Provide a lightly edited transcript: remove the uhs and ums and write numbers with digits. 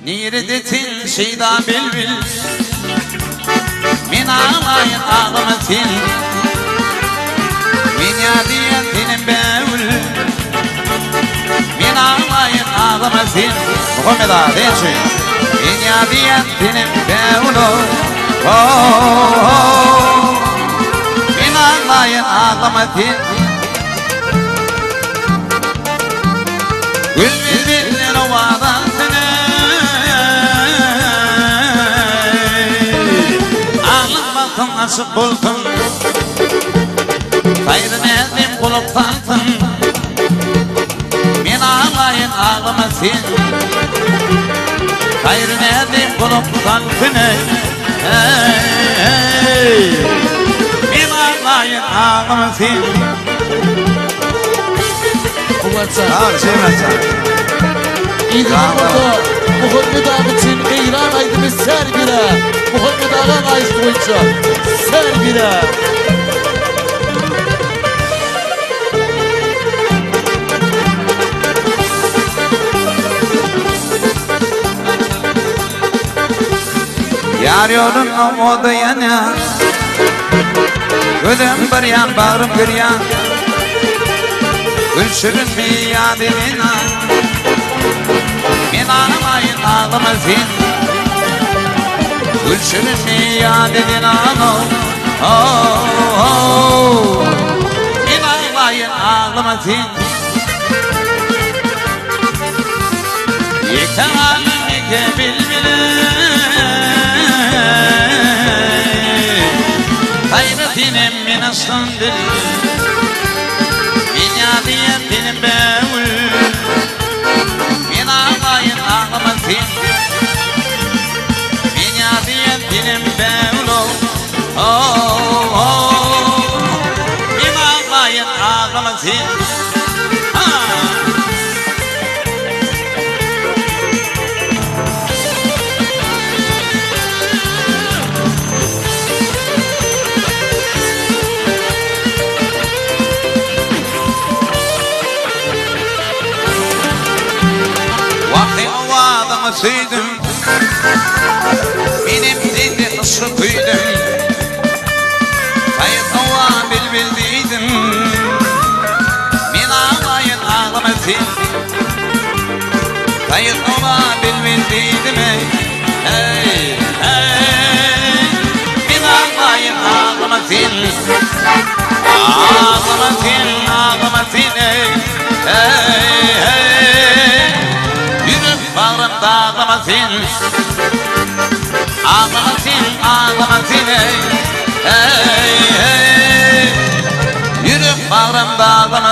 Niredetin şeyda bilbil Min ağlayın ağlamasın Min yadiyetin bevül Min ağlayın ağlamasın Muhammed ağa değil şey Min yadiyetin bevül Min ağlayın ağlamasın Gül bildirin o adamsını Ağlamasın aşık bulsun Gayrı nezim bulup tansın Min ağlayın ağlamasın Gayrı nezim bulup tansın Min ağlayın ağlamasın Abi şey mesela İdin burada Muhammed Ağa için Meyran aydını ser bire Muhammed Ağa ayız boyunca ser bire Yar yolun umudu yana Gülüm bir yan bağrım bir yan Gülşürün bir yadilina Min ağlayın ağlamasın Gülşürün bir yadilina Min ağlayın ağlamasın Yekten alın yeke bilmeli Hayretinem min aslandır Min yadiyetin bevül Min ağlayın ağlamasın Min yadiyetin bevül Min ağlayın ağlamasın Sıydım Benim dili ıslıkıydım Sayıp hava bilbildiydim Min ağlayın ağlamasın Sayıp hava bilbildiydim Hey hey Min ağlayın ağlamasın Ağlamasın ağlamasın Hey hey Bağrım dağlamasın Ağlamasın ağlamasın Hey hey Yürü bağrım dağlamasın